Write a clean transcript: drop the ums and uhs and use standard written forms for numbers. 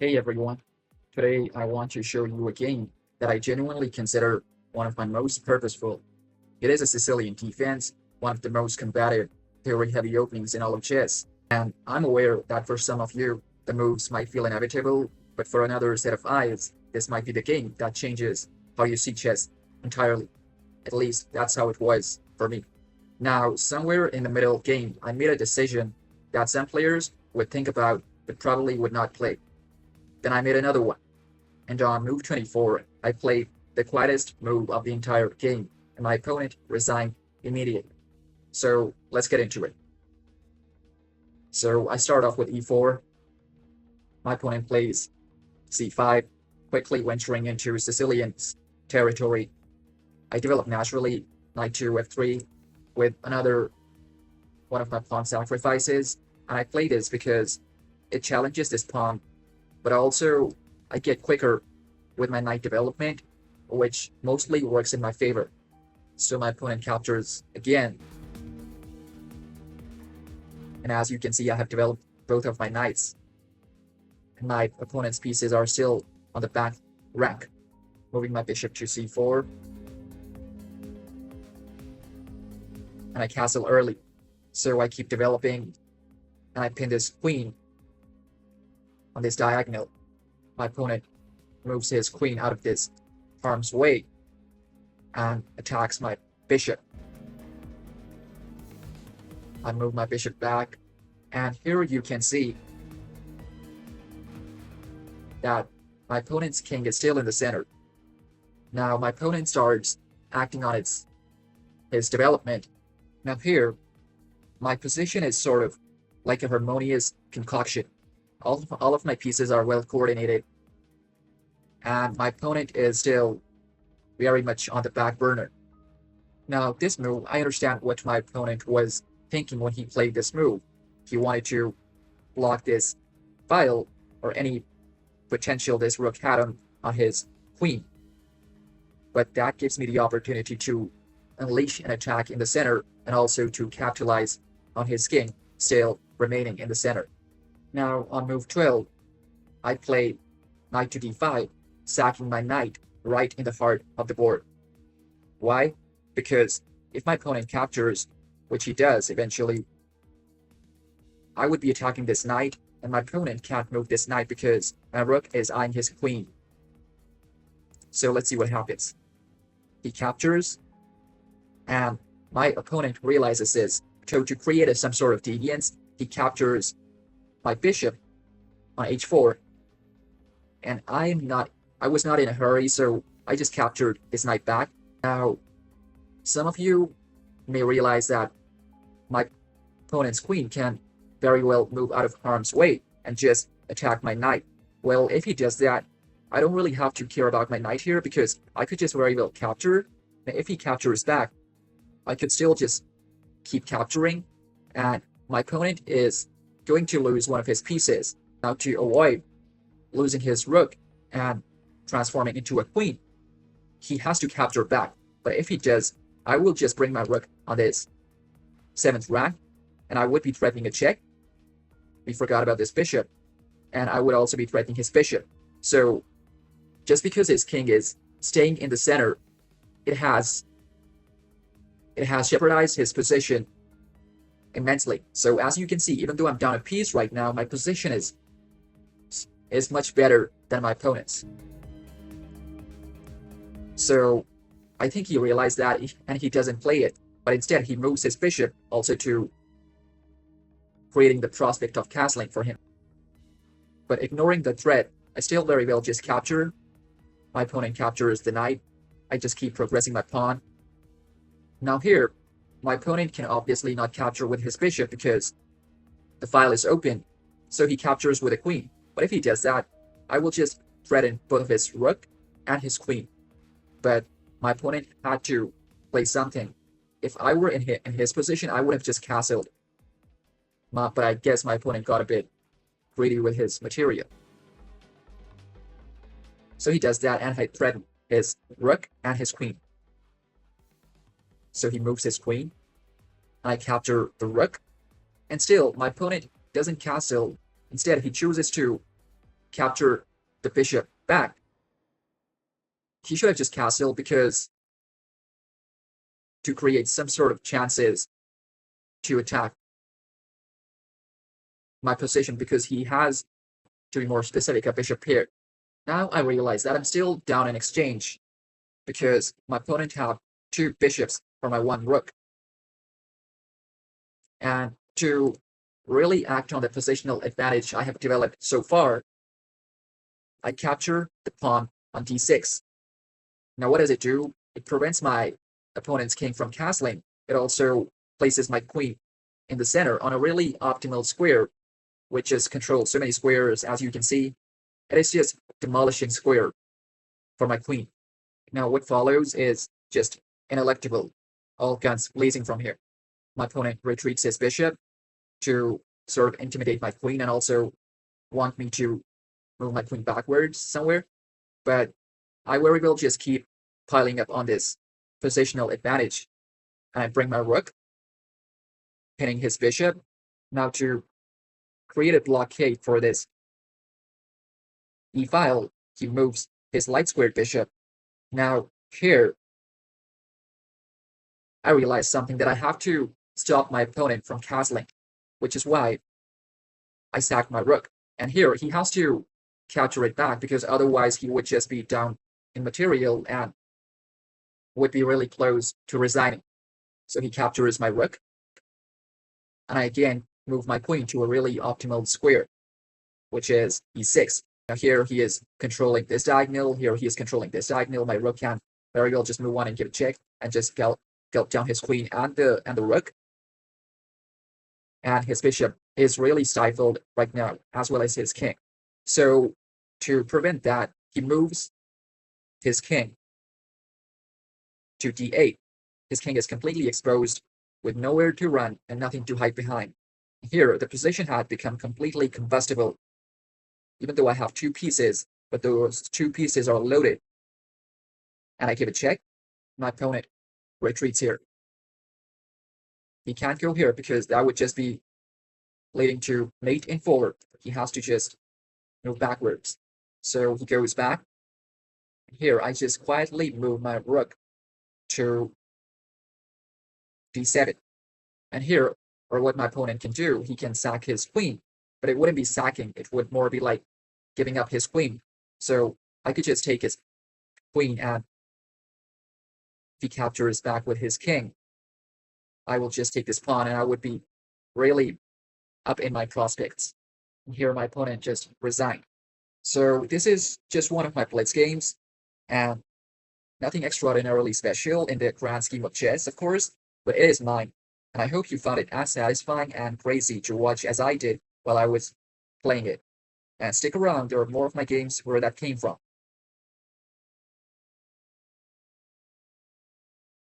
Hey everyone, today I want to show you a game that I genuinely consider one of my most purposeful. It is a Sicilian defense, one of the most combative, theory-heavy openings in all of chess, and I'm aware that for some of you, the moves might feel inevitable, but for another set of eyes, this might be the game that changes how you see chess entirely. At least that's how it was for me. Now, somewhere in the middle game, I made a decision that some players would think about, but probably would not play. Then I made another one, and on move 24, I played the quietest move of the entire game, and my opponent resigned immediately. So let's get into it. So I start off with e4. My opponent plays c5, quickly venturing into Sicilian territory. I develop naturally knight to f3 with another one of my pawn sacrifices, and I play this because it challenges this pawn, but also I get quicker with my knight development, which mostly works in my favor. So my opponent captures again. And as you can see, I have developed both of my knights. And my opponent's pieces are still on the back rank. Moving my bishop to c4. And I castle early. So I keep developing, and I pin this queen on this diagonal. My opponent moves his queen out of this harm's way and attacks my bishop. I move my bishop back, and here you can see that my opponent's king is still in the center. Now my opponent starts acting on his development. Now here, my position is sort of like a harmonious concoction. All of my pieces are well coordinated, and my opponent is still very much on the back burner. Now this move, I understand what my opponent was thinking when he played this move. He wanted to block this file or any potential this rook had on his queen. But that gives me the opportunity to unleash an attack in the center and also to capitalize on his king still remaining in the center. Now on move 12, I play knight to d5, sacking my knight right in the heart of the board. Why? Because if my opponent captures, which he does eventually, I would be attacking this knight, and my opponent can't move this knight because my rook is eyeing his queen. So let's see what happens. He captures, and my opponent realizes this. So to create some sort of deviance, he captures my bishop on h4, and I was not in a hurry, so I just captured his knight back. Now, some of you may realize that my opponent's queen can very well move out of harm's way and just attack my knight. Well, if he does that, I don't really have to care about my knight here because I could just very well capture. And if he captures back, I could still just keep capturing, and my opponent is going to lose one of his pieces. Now to avoid losing his rook and transforming into a queen, he has to capture back. But if he does, I will just bring my rook on this 7th rank, and I would be threatening a check. We forgot about this bishop, and I would also be threatening his bishop. So just because his king is staying in the center, it has jeopardized his position immensely. So as you can see, even though I'm down a piece right now, my position is much better than my opponent's. So I think he realized that, and he doesn't play it, but instead he moves his bishop also to creating the prospect of castling for him. But ignoring the threat, I still very well just capture. My opponent captures the knight. I just keep progressing my pawn. Now here, my opponent can obviously not capture with his bishop because the file is open, so he captures with a queen. But if he does that, I will just threaten both of his rook and his queen. But my opponent had to play something. If I were in his position, I would have just castled. But I guess my opponent got a bit greedy with his material. So he does that, and I threaten his rook and his queen. So he moves his queen, and I capture the rook, and still my opponent doesn't castle. Instead, he chooses to capture the bishop back. He should have just castled because to create some sort of chances to attack my position, because he has, to be more specific, a bishop here. Now I realize that I'm still down in exchange because my opponent have 2 bishops for my 1 rook. And to really act on the positional advantage I have developed so far, I capture the pawn on d6. Now what does it do? It prevents my opponent's king from castling. It also places my queen in the center on a really optimal square, which is controls so many squares, as you can see. It is just demolishing square for my queen. Now what follows is just ineluctable, all guns blazing from here. My opponent retreats his bishop to sort of intimidate my queen and also want me to move my queen backwards somewhere. But I very well just keep piling up on this positional advantage. And I bring my rook, pinning his bishop. Now to create a blockade for this e-file, he moves his light squared bishop. Now here, I realize something, that I have to stop my opponent from castling, which is why I sack my rook. And here he has to capture it back, because otherwise he would just be down in material and would be really close to resigning. So he captures my rook, and I again move my queen to a really optimal square, which is e6. Now here he is controlling this diagonal, here he is controlling this diagonal. My rook can very well just move on and give a check and just gallop down his queen and the rook. And his bishop is really stifled right now, as well as his king. So to prevent that, he moves his king to d8. His king is completely exposed with nowhere to run and nothing to hide behind. Here, the position had become completely combustible, even though I have 2 pieces, but those 2 pieces are loaded. And I give a check. My opponent retreats here. He can't go here because that would just be leading to mate in 4. He has to just move backwards. So he goes back. Here, I just quietly move my rook to d7. And here, or what my opponent can do, he can sack his queen. But it wouldn't be sacking. It would more be like giving up his queen. So I could just take his queen, and if he captures back with his king, I will just take this pawn and I would be really up in my prospects. And here my opponent just resigned. So this is just one of my blitz games, and nothing extraordinarily special in the grand scheme of chess, of course, but it is mine. And I hope you found it as satisfying and crazy to watch as I did while I was playing it. And stick around, there are more of my games where that came from.